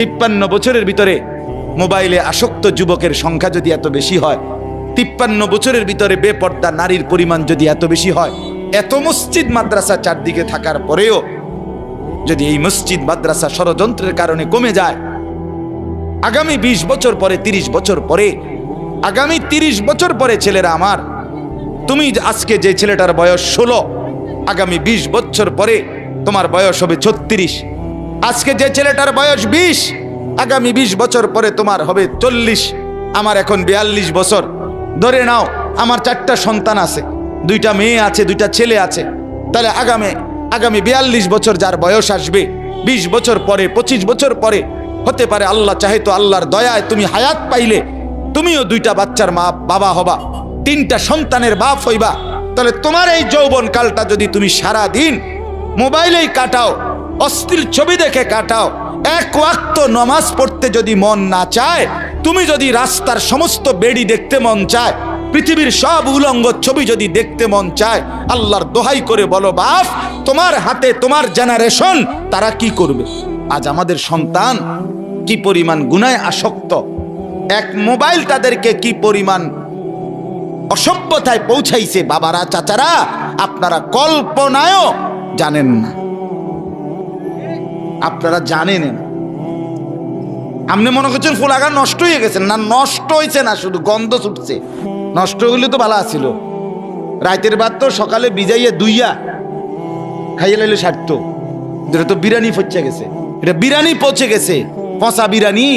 53 বছরের ভিতরে মোবাইলে আসক্ত যুবকের সংখ্যা যদি এত বেশি হয়, 53 বছরের ভিতরে বেপর্দা নারীর পরিমাণ যদি এত বেশি হয়, এত মসজিদ মাদ্রাসা চারদিকে থাকার পরেও যদি এই মসজিদ মাদ্রাসা ষড়যন্ত্রের কারণে কমে যায়, আগামী 20 বছর পরে, 30 বছর পরে, আগামী 30 বছর পরে ছেলেরা আমার, তুমি আজকে যে ছেলেটার বয়স 16, আগামী 20 বছর পরে তোমার বয়স হবে 36। আজকে যে ছেলেটার বয়স 20, আগামী 20 বছর পরে তোমার হবে 40। আমার এখন 42 বছর। ধরে নাও আমার 4টা সন্তান আছে, 2টা মেয়ে আছে, 2টা ছেলে আছে। তাহলে আগামী 42 বছর যার বয়স আসবে, 20 বছর পরে, 25 বছর পরে, হতে পারে আল্লাহ চাহে তো আল্লাহর দয়ায় তুমি হায়াত পাইলে তুমিও 2টা বাচ্চার মা বাবা হবা, 3টা সন্তানের বাপ হইবা। তাহলে তোমার এই যৌবন কালটা যদি তুমি সারা দিন মোবাইলেই কাটাও, অশ্লীল ছবি দেখে কাটাও, এক ওয়াক্ত নামাজ পড়তে যদি মন না চায়, তুমি যদি রাস্তার সমস্ত বেড়ি দেখতে মন চায়, পৃথিবীর সব উলঙ্গ ছবি যদি দেখতে মন চায়, আল্লাহর দোহাই করে বলো বাপ, তোমার হাতে তোমার জেনারেশন তারা কি করবে? আজ আমাদের সন্তান কি পরিমাণ গুনায় আসক্ত, এক মোবাইল তাদেরকে কি পরিমাণ অসভ্যতায় পৌঁছাইছে, বাবারা চাচারা আপনারা কল্পনায়ও জানেন না, আপনারা জানেন না। আপনি মনে করছেন ফুলাগা নষ্ট হয়ে গেছে, না নষ্ট হয়েছে না, শুধু গন্ধ ছুটছে। নষ্ট হইলে তো ভালো আছিল, রাতের ভাত তো সকালে ভিজাইয়া দুইয়া খাইয়ে লাইলে সারতো। এটা তো বিরিয়ানি পচে গেছে, এটা বিরিয়ানি পচে গেছে, পচা বিরিয়ানি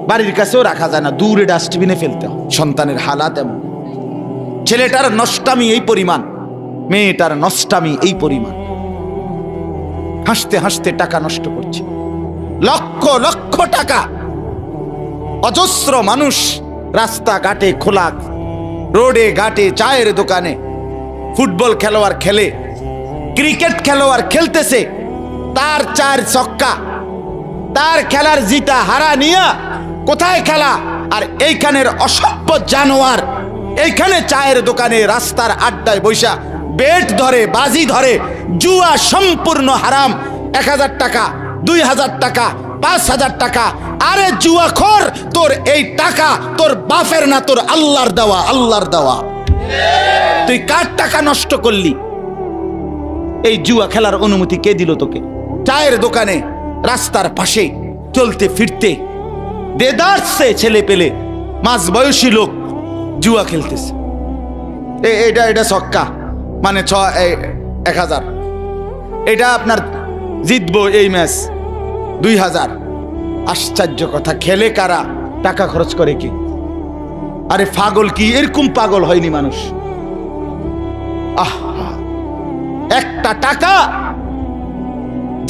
বাড়ির কাছেও রাখা যায় না, দূরে ডাস্টবিনে ফেলতে হয়। সন্তানের হালাত এমন, ছেলেটার নষ্টামি এই পরিমাণ, মেয়েটার নষ্টামি এই পরিমাণ। হাসতে হাসতে টাকা নষ্ট করছে, লক্ষ লক্ষ টাকা। অজস্র মানুষ রাস্তাঘাটে, খোলা রোডে ঘাটে, চায়ের দোকানে, ফুটবল খেলোয়াড় খেলে, ক্রিকেট খেলোয়াড় খেলতেছে, তার 4 ছক্কা, তার খেলার জিতা হারা নিয়া কোথায় খেলা? আর এইখানের অসভ্য জানোয়ার এইখানে চায়ের দোকানে, রাস্তার আড্ডায় বৈশা বেট ধরে, বাজি ধরে, জুয়া সম্পূর্ণ হারাম। 1000 টাকা, 2000 টাকা, 5000 টাকা। আরে জুয়াখোর, তোর এই টাকা তোর বাপের না, তোর আল্লাহর দেওয়া, আল্লাহর দেওয়া। তুই কার টাকা নষ্ট করলি? এই জুয়া খেলার অনুমতি কে দিল তোকে? চায়ের দোকানে, রাস্তার পাশে চলতে ফিরতে দেদারছে ছেলে পেলে, মাঝ বয়সী লোক জুয়া খেলতেছে। এটা ছক্কা মানে 1000, এটা আপনার জিতবো এই ম্যাচ 2000। আশ্চর্য কথা, খেলে কারা? টাকা খরচ করে কি? আরে পাগল কি? এরকম পাগল হয়নি মানুষ। একটা টাকা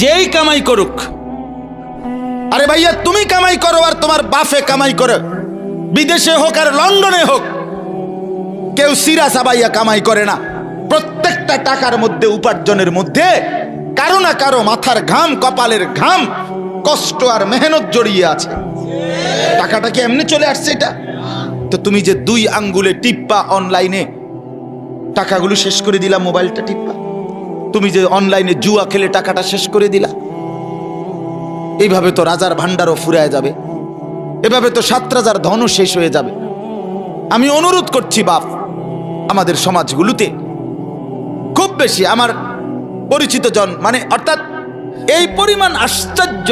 যেই কামাই করুক, আরে ভাইয়া তুমি কামাই করো আর তোমার বাপে কামাই করে, বিদেশে হোক আর লন্ডনে হোক, কেউ সিরা সাবাইয়া কামাই করে না। প্রত্যেকটা টাকার মধ্যে, উপার্জনের মধ্যে কারো না কারো মাথার ঘাম, কপালের ঘাম, কষ্ট আর মেহনত জড়িয়ে আছে। টাকাটা কি এমনি চলে আসছে? এটা তো তুমি যে 2 আঙ্গুলে টিপ্পা অনলাইনে টাকাগুলো শেষ করে দিলা, মোবাইলটা টিপ্পা, তুমি যে অনলাইনে জুয়া খেলে টাকাটা শেষ করে দিলা, এইভাবে তো রাজার ভান্ডারও ফুরায় যাবে, এভাবে তো 7 রাজার ধনও শেষ হয়ে যাবে। আমি অনুরোধ করছি বাপ, আমাদের সমাজগুলোতে খুব বেশি আমার পরিচিত জন, মানে অর্থাৎ এই পরিমাণ আশ্চর্য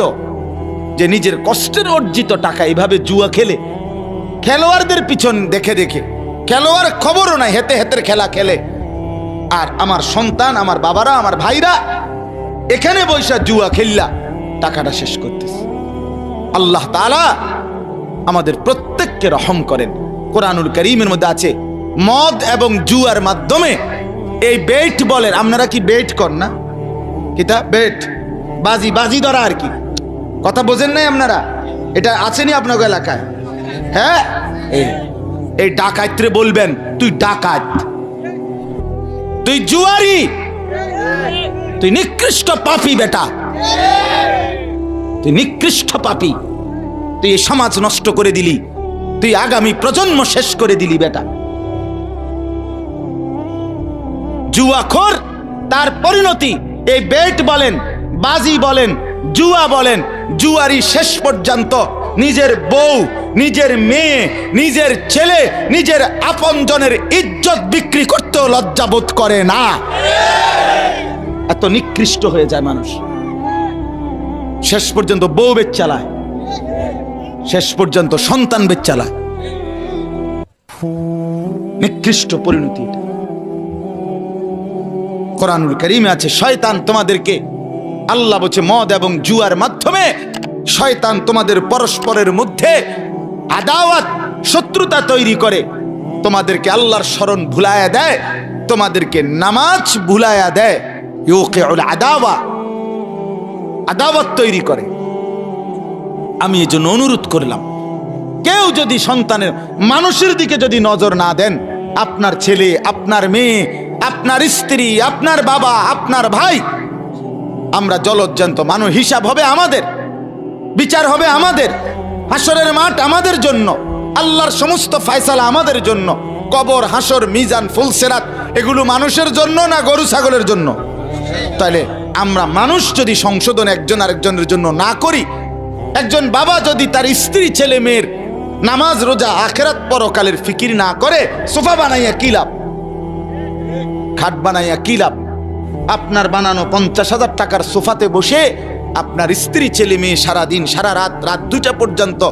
যে নিজের কষ্টের অর্জিত টাকা এইভাবে জুয়া খেলে, খেলোয়াড়দের পিছন দেখে দেখে, খেলোয়াড় খবরও নাই, হেতে হেতের খেলা খেলে। আর আমার সন্তান, আমার বাবারা, আমার ভাইরা এখানে বৈশা জুয়া খেললা টাকাটা শেষ করতেছে। আল্লাহ তাআলা আমাদের প্রত্যেককে রহম করেন। কোরআনুল কারীমের মধ্যে আছে, মদ এবং জুয়ার মাধ্যমে এই বেট বলেন, আপনারা কি বেট কর না? কিতা বেট, বাজি ধরা আর কি, কথা বোঝেন নাই আপনারা? এটা আছেনি আপনার এলাকায়? হ্যাঁ, এই ডাকাতরে বলবেন তুই ডাকাত, তুই জুয়ারি, তুই নিকৃষ্ট পাপী বেটা, তুই নিকৃষ্ট পাপী, তুই এই সমাজ নষ্ট করে দিলি, তুই আগামী প্রজন্ম শেষ করে দিলি বেটা। জুয়াখোর, তার পরিণতি এই বেট বলেন, বাজি বলেন, জুয়া বলেন, জুয়ারি শেষ পর্যন্ত নিজের বউ, নিজের মেয়ে, নিজের ছেলে, নিজের আপনজনের ইজ্জত বিক্রি করতেও লজ্জাবোধ করে না। এত নিকৃষ্ট হয়ে যায় মানুষ। শেষ পর্যন্ত বউ বেচ চালায়, শেষ পর্যন্ত সন্তান বেচ চালায়। নিকৃষ্ট পরিণতি। কোরআনুল কারীমে আছে, শয়তান তোমাদেরকে, আল্লাহ বলছে মদ এবং জুয়ার মাধ্যমে শয়তান তোমাদের পরস্পরের মধ্যে আদাওয়াত, শত্রুতা তৈরি করে, তোমাদেরকে আল্লাহর স্মরণ ভুলায়া দেয়, তোমাদেরকে নামাজ ভুলায়া দেয়। ইউকিউল আদাওয়া, আদাওয়াত তৈরি করে। আমি এই জন্য অনুরোধ করলাম, কেউ যদি সন্তানের, মানুষের দিকে যদি নজর না দেন, আপনার ছেলে, আপনার মেয়ে, আপনার স্ত্রী, আপনার বাবা, আপনার ভাই, আমরা জলজ্জান্ত মানুষ, হিসাব হবে আমাদের, বিচার হবে আমাদের, হাসরের মাঠ আমাদের জন্য, আল্লাহর সমস্ত ফয়সালা আমাদের জন্য। কবর, হাসর, মিজান, ফুলসেরাত এগুলো মানুষের জন্য না গরু ছাগলের জন্য? তাহলে আমরা মানুষ যদি সংশোধন একজন আরেকজনের জন্য না করি, একজন বাবা যদি তার স্ত্রী, ছেলে মেয়ের নামাজ, রোজা, আখেরাত, পরকালের ফিকির না করে, সোফা বানাইয়া কি লাভ? খাট বানাইয়া কি লাভ? আপনার বানানো 50,000 টাকার সোফাতে বসে আপনার স্ত্রী, ছেলে মেয়ে সারাদিন, সারা রাত, রাত 2টা পর্যন্ত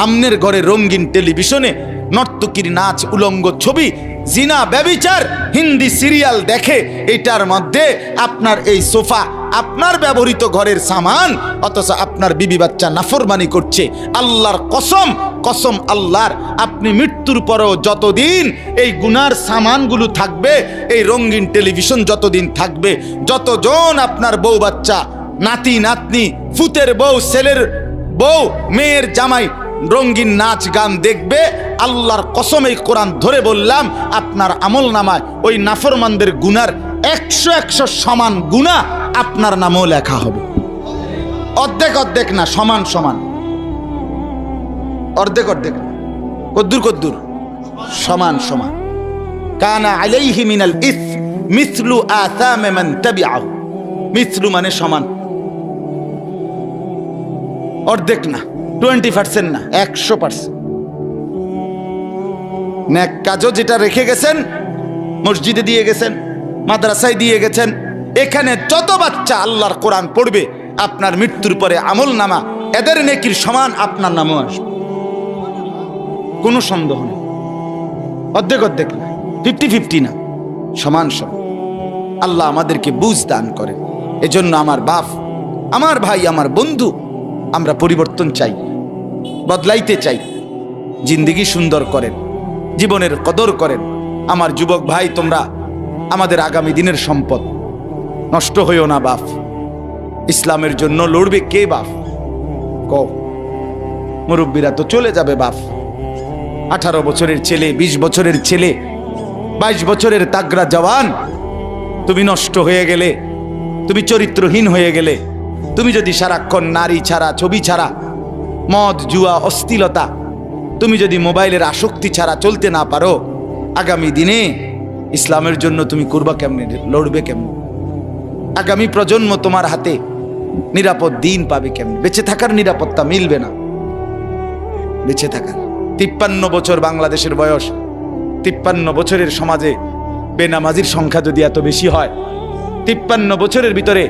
আমনের ঘরে রঙিন টেলিভিশনে নর্তকীর নাচ, উলঙ্গ ছবি, জিনা, ব্যভিচার, হিন্দি সিরিয়াল দেখে। এটার মধ্যে আপনার এই সোফা, আপনার ব্যবহৃত ঘরের সামান, অথচ আপনার বিবি বাচ্চা নাফরমানি করছে। আল্লাহর কসম, কসম আল্লাহর, আপনি মৃত্যুর পরেও যতদিন এই গুনার সামানগুলো থাকবে, এই রঙিন টেলিভিশন যতদিন থাকবে, যতজন আপনার বউ বাচ্চা, নাতি নাতনি, ফুতের বউ, ছেলের বউ, মেয়ের জামাই রঙিন নাচ গান দেখবে, আল্লাহর কসম এই কোরআন ধরে বললাম, আপনার আমল নামায় ওই নাফরমানদের গুনার 100 সমান গুনাহ আপনার নামও লেখা হবে। অর্ধেক অর্ধেক না, সমান সমান। অর্ধেক অর্ধেক না, কদ্দুর কদ্দুর, সমান সমান। কানা আলাইহি মিনাল ইসম মিসলু আসাম মান তাবিআহু। মিসলু মানে সমান, অর্ধেক না, 20% না, 100%। নেক কাজও যেটা রেখে গেছেন, মসজিদে দিয়ে গেছেন, মাদ্রাসায় দিয়ে গেছেন, এখানে যত বাচ্চা আল্লাহর কোরআন পড়বে, আপনার মৃত্যুর পরে আমল নামা এদের নেকির সমান আপনার নামও আসবে, কোনো সন্দেহ নেই। অর্ধেক অর্ধেক না, 50-50 না, সমান সমান। আল্লাহ আমাদেরকে বুঝ দান করেন। এজন্য আমার বাপ, আমার ভাই, আমার বন্ধু, আমরা পরিবর্তন চাই, বদলাইতে চাই, জিন্দেগি সুন্দর করেন, জীবনের কদর করেন। আমার যুবক ভাই, তোমরা আমাদের আগামী দিনের সম্পদ, নষ্ট হইও না বাপ। ইসলামের জন্য লড়বে কে বাপ? কও। মুরব্বীরা তো চলে যাবে বাপ। 18 বছরের ছেলে, 20 বছরের ছেলে, 22 বছরের তাগড়া জওয়ান, তুমি নষ্ট হয়ে গেলে, তুমি চরিত্রহীন হয়ে গেলে, তুমি যদি সারাক্ষণ নারী ছাড়া, ছবি ছাড়া, মদ, জুয়া, অশ্লীলতা, তুমি যদি মোবাইলের আসক্তি ছাড়া চলতে না পারো, আগামী দিনে ইসলামের জন্য তুমি করবা কেমনে, লড়বে কেমনে? আগামী প্রজন্ম তোমার হাতে নিরাপদ দিন পাবে কেমনে? বেঁচে থাকার নিরাপত্তা মিলবে না। বেঁচে থাকার 53 বছর বাংলাদেশের বয়স, 53 বছরের সমাজে বেনামাজির সংখ্যা যদি এত বেশি হয়, 53 বছরের ভিতরে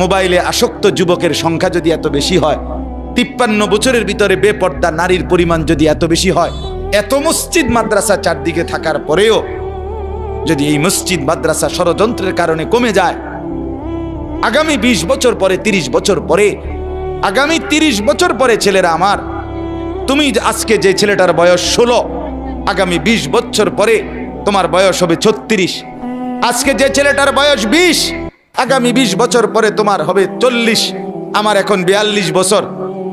মোবাইলে আসক্ত যুবকের সংখ্যা যদি এত বেশি হয়, 53 বছরের ভিতরে বেপর্দা নারীর পরিমাণ যদি এত বেশি হয়, এত মসজিদ মাদ্রাসা চারদিকে থাকার পরেও যদি এই মসজিদ মাদ্রাসা ষড়যন্ত্রের কারণে কমে যায়, আগামী 20 বছর পরে, 30 বছর পরে, আগামী 30 বছর পরে ছেলেরা আমার, তুমি আজকে যে ছেলেটার বয়স 16, আগামী 20 বছর পরে তোমার বয়স হবে 36। আজকে যে ছেলেটার বয়স 20, আগামী 20 বছর পরে তোমার হবে 40। আমার এখন 42 বছর।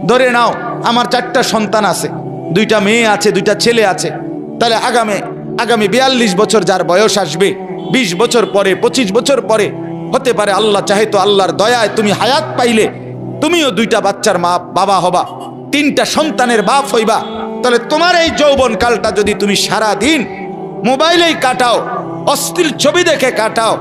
ধরে নাও আমার 4টা সন্তান আছে, 2টা মেয়ে আছে, 2টা ছেলে আছে। তাহলে আগামী 42 বছর যার বয়স আসবে, 20 বছর পরে, 25 বছর পরে, হতে পারে আল্লাহ চাহে তো আল্লাহর দয়ায় তুমি হায়াত পাইলে তুমিও 2টা বাচ্চার মা, বাবা হবা, 3টা সন্তানের বাপ হইবা। তাহলে তোমার এই যৌবন কালটা যদি তুমি সারা দিন মোবাইলেই কাটাও, অশ্লীল ছবি দেখে কাটাও,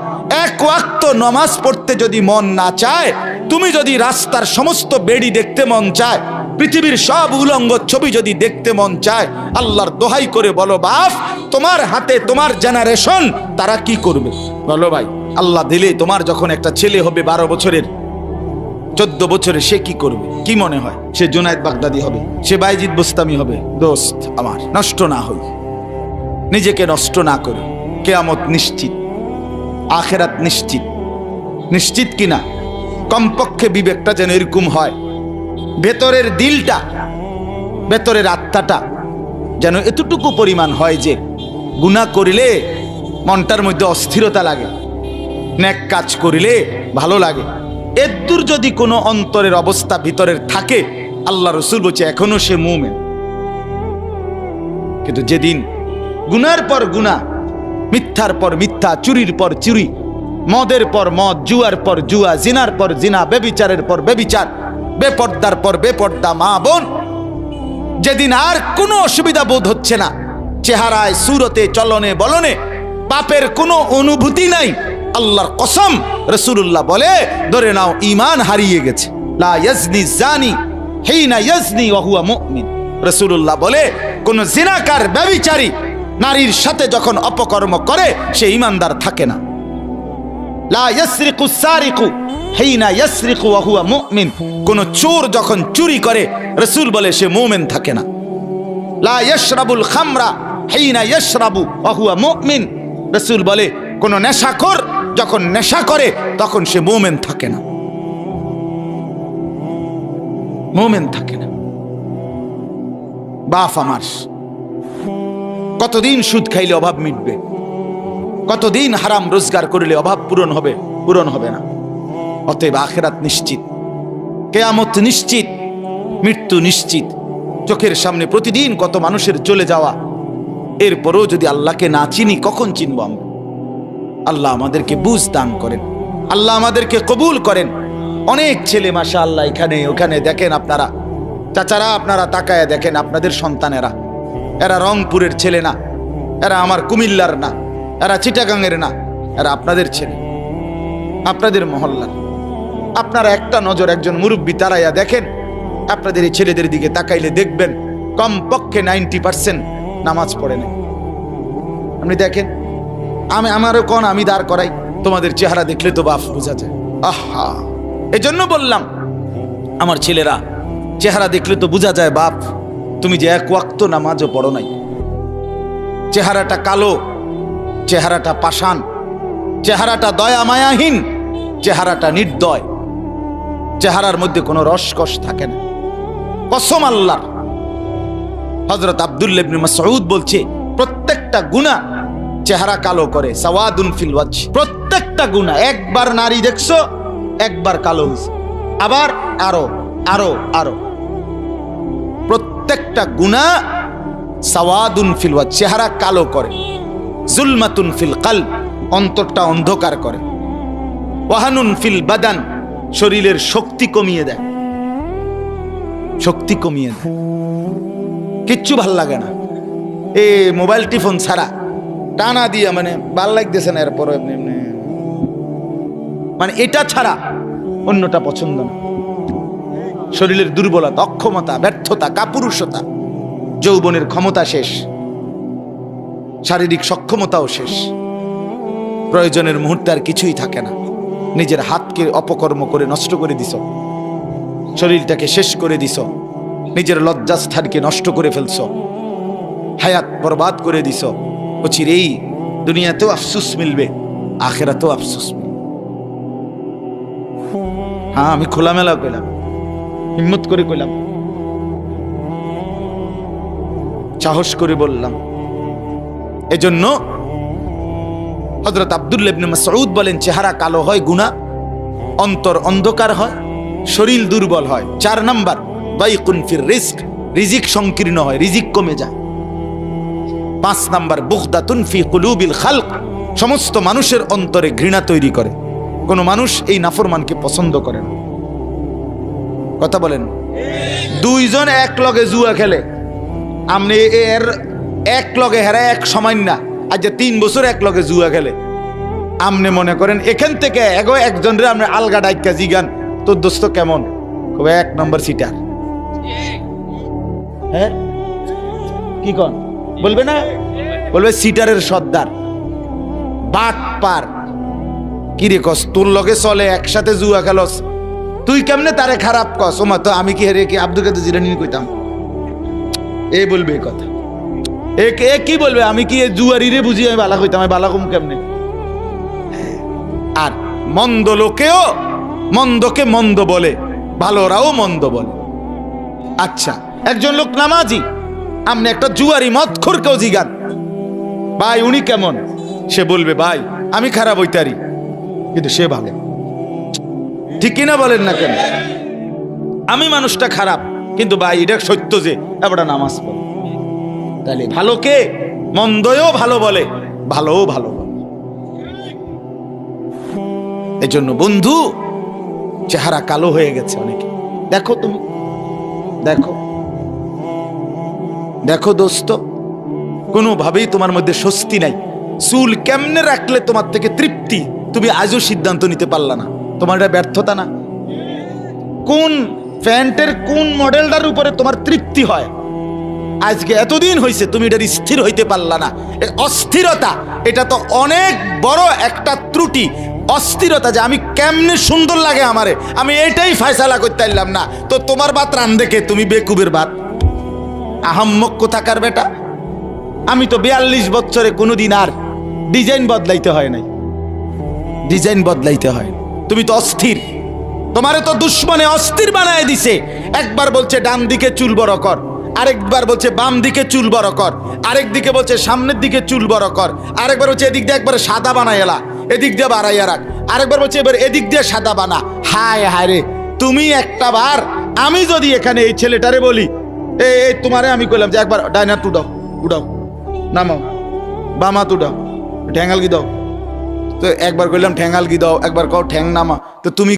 এক ওয়াক্ত নামাজ পড়তে যদি মন না চায়, তুমি যদি রাস্তার সমস্ত বেড়ি দেখতে মন চায়, পৃথিবীর সব উলঙ্গ ছবি যদি দেখতে মন চায়, আল্লাহর দোহাই করে বলো বাপ, তোমার হাতে তোমার জেনারেশন তারা কি করবে বলো ভাই। আল্লাহ দিলে তোমার যখন একটা ছেলে হবে 12 বছরের, 14 বছরের, সে কি করবে? কি মনে হয়? সে জুনায়েদ বাগদাদি হবে, সে বাইজিদ বুস্তামি হবে? দোস্ত আমার, নষ্ট না হই, নিজেকে নষ্ট না করে। কিয়ামত নিশ্চিত, আখিরাত নিশ্চিত। নিশ্চিত কিনা? কমপক্ষে বিবেকটা যেন এরকম হয়, ভেতরের দিলটা, ভেতরের আত্মাটা যেন এতটুকু পরিমাণ হয় যে গুনাহ করিলে মনটার মধ্যে অস্থিরতা লাগে, নেক কাজ করিলে ভালো লাগে। এদূর যদি কোনো অন্তরের অবস্থা ভিতরের থাকে, আল্লাহ রসুল বলছে এখনো সে মুমিন। কিন্তু যেদিন গুনার পর গুনাহ, মিথ্যার পর মিথ্যা, চুরির পর চুরি, মদের পর মদ, জুয়ার পর জুয়া, জিনার পর জিনা, বেবিচারের পর বেবিচার, বেপর্দার পর বেপর্দা, মা বোন, যেদিন আর কোনো অসুবিধা বোধ হচ্ছে না, চেহারায়, সুরতে, চলনে বলনে পাপের কোনো অনুভূতি নাই, আল্লাহর কসম রাসূলুল্লাহ বলে ধরে নাও ঈমান হারিয়ে গেছে। লা ইয়াজনি জানি হিনা ইয়াজনি ওয়া হুয়া মুমিন। রাসূলুল্লাহ বলে কোন জিনাকার, ব্যভিচারী নারীর সাথে যখন অপকর্ম করে সে ঈমানদার থাকে না। লা ইয়াসরিকু সারিকু হিনা ইয়াসরিকু ওয়া হুয়া মুমিন। কোন চোর যখন চুরি করে, রাসূল বলে সে মুমিন থাকে না। লা ইয়াশরাবুল খামরা হিনা ইয়াশরাবু ওয়া হুয়া মুমিন। রাসূল বলে কোন নেশাখোর যখন নেশা করে তখন সে মুমিন থাকে না, মুমিন থাকে না। বাপ আমার, কতদিন সুদ খাইলে অভাব মিটবে? কতদিন হারাম রোজগার করলে অভাব পূরণ হবে? পূরণ হবে না। অতএব আখিরাত নিশ্চিত, কিয়ামত নিশ্চিত, মৃত্যু নিশ্চিত। চোখের সামনে প্রতিদিন কত মানুষের চলে যাওয়া, এরপরও যদি আল্লাহকে না চিনি কখন চিনব আমরা? আল্লাহ আমাদেরকে বুঝ দান করেন, আল্লাহ আমাদেরকে কবুল করেন। অনেক ছেলে মাশাআল্লাহ এখানে ওখানে দেখেন আপনারা, চাচারা আপনারা তাকায়া দেখেন আপনাদের সন্তানেরা, এরা রংপুরের ছেলে না, এরা আমার কুমিল্লার না, এরা চিটাগাংয়ের না, এরা আপনাদের ছেলে, আপনাদের মহল্লার। আপনারা একটা নজর একজন মুরব্বী তারাইয়া দেখেন, আপনাদের এই ছেলেদের দিকে তাকাইলে দেখবেন কমপক্ষে 90% নামাজ পড়ে না। আপনি দেখেন, আমারও কোন আমি দাঁড় করাই, তোমাদের চেহারা দেখলে তো বাপ বোঝা যায়। আহা, এজন্য বললাম আমার ছেলেরা, চেহারা দেখলে তো বোঝা যায় বাপ তুমি যে এক ওয়াক্ত নামাজও পড়ো নাই। চেহারাটা কালো, চেহারাটা পাষাণ, চেহারাটা দয়া মায়াহীন, চেহারাটা নির্দয়, চেহারার মধ্যে কোনো রসকস থাকে না। কসম আল্লাহর। হযরত আব্দুল্লাহ ইবনে মাসউদ বলছে প্রত্যেকটা গুনাহ চেহারা কালো করে, সাওয়াদুন ফিল ওয়াজহ। প্রত্যেকটা গুনাহ, একবার নারী দেখছো একবার কালো হইছে, আবার আরো আরো আরো, প্রত্যেকটা গুনাহ সাওয়াদুন ফিল ওয়াজহ, চেহারা কালো করে। জুলমাতুন ফিল কলব, অন্তরটা অন্ধকার করে। ওয়াহানুন ফিল বাদান, শরীরের শক্তি কমিয়ে দেয়, শক্তি কমিয়ে দেয়, কিচ্ছু ভাল লাগে না। এ মোবাইল টিফোন ছাড়া টানা দিয়ে মানে ভাল লাগতেছে না, এরপর এমনি এমনি মানে এটা ছাড়া অন্যটা পছন্দ না। শরীরের দুর্বলতা, অক্ষমতা, ব্যর্থতা, কাপুরুষতা, যৌবনের ক্ষমতা শেষ, শারীরিক সক্ষমতাও শেষ, প্রয়োজনের মুহূর্তে আর কিছুই থাকে না। নিজের হাতকে অপকর্ম করে নষ্ট করে দিছ, শরীরটাকে শেষ করে দিছ, নিজের লজ্জাস্থানকে নষ্ট করে ফেলছ, হায়াত বরবাদ করে দিছ। অচিরেই দুনিয়াতেও আফসোস মিলবে, আখিরাতেও আফসোস মিলবে। হ্যাঁ, আমি খোলামেলা কইলাম, হিম্মত করে কইলাম, সাহস করে বললাম। এজন্য হযরত আব্দুল্লাহ ইবনে মাসউদ বলেন চেহারা কালো হয় গুনাহ, অন্তর অন্ধকার হয়, শরীর দুর্বল হয়। 4 নাম্বার দাইকুন ফির রিজক, রিজিক সংকীর্ণ হয়, রিজিক কমে যায়। 5 নাম্বার বুগদাতুন ফি কুলুবিল খালক, সমস্ত মানুষের অন্তরে ঘৃণা তৈরি করে। কোন মানুষ এই নাফরমানকে পছন্দ করে না। কথা বলেন। 2 জন এক লগে জুয়া খেলে, আপনি এর এক লগে হেরা এক সমান না, আজ 3 বছর এক লগে জুয়া খেলে, আপনি মনে করেন এখান থেকে একজনরে আপনি আলগা ডাইকা জিগান তোর দোস্ত কেমন? কবে 1 নম্বর সিটার। হ্যাঁ কি কন বলবে না? বলবে সিটারের সর্দার, বাটপার। কি রে কস, তোর লগে চলে একসাথে জুয়া খেলস, তুই কেমনে তারে খারাপ কস? ওমা তো আমি কি হেরে কি আব্দুল কাদের জিলানী কইতাম? এ বলবে এই কথা, এ কি বলবে? আমি কি জুয়ারি রে বুঝি আমি বালা কইতাম? আমি বালা কম কেমনে? আর মন্দ লোকেও মন্দকে মন্দ বলে, ভালোরাও মন্দ বলে। আচ্ছা, একজন লোক নামাজি, আপনি একটা জুয়ারি মদখোরকেও জিগান, ভাই উনি কেমন? সে বলবে ভাই আমি খারাপ হইতারি, কিন্তু সে ভালো। ঠিক কিনা বলেন না কেন? আমি মানুষটা খারাপ, কিন্তু ভাই এটা সত্য যে এবারটা নামাজ পড়ে। তাহলে ভালোকে মন্দও ভালো বলে, ভালোও ভালো বলে। এই জন্য বন্ধু, চেহারা কালো হয়ে গেছে অনেকে। দেখো তুমি, দেখো দেখো দোস্ত, কোনোভাবেই তোমার মধ্যে স্বস্তি নাই। চুল কেমনে রাখলে তোমার থেকে তৃপ্তি, তুমি আজও সিদ্ধান্ত নিতে পারলা না। তোমার এটা ব্যর্থতা না? কোন প্যান্টের কোন মডেলটার উপরে তোমার তৃপ্তি হয়? আজকে এতদিন হয়েছে তুমি এটার স্থির হইতে পারলা না। এই অস্থিরতা, এটা তো অনেক বড় একটা ত্রুটি। অস্থিরতা যে আমি কেমনে সুন্দর লাগে আমারে, আমি এটাই ফয়সালা করতে পারলাম না। তো তোমার ভাত রান দেখে তুমি বেকুবের ভাত, আহাম্মক কোথাকার বেটা। আমি তো 42 বছরে কোনোদিন আর ডিজাইন বদলাইতে হয় নাই, ডিজাইন বদলাইতে হয়। তুমি তো অস্থির, তোমারে তো দুশ্মনে অস্থির বানায় দিছে। একবার বলছে ডান দিকে চুল বড় কর, আরেকবার বলছে বাম দিকে চুল বড় কর, আরেক দিকে বলছে সামনের দিকে চুল বড় কর, আরেকবার বলছে এদিক দিয়ে একবারে সাদা বানাই এলা, এদিক দিয়ে বাড়াইয়া রাখ, আরেকবার বলছে এবার এদিক দিয়ে সাদা বানা। হায় হায় রে, তুমি একটা বার, আমি যদি এখানে এই ছেলেটারে বলি এই তোমারে আমি কইলাম যে একবার ডাইনার টু দাও, উঠাও, নামাও, বামা টু দাও, ঠ্যাঙ্গাল কি দাও, তো একবার কইলাম ঠ্যাঙ্গাল কি দাও, একবার কও ঠ্যাং নামা, তো তুমি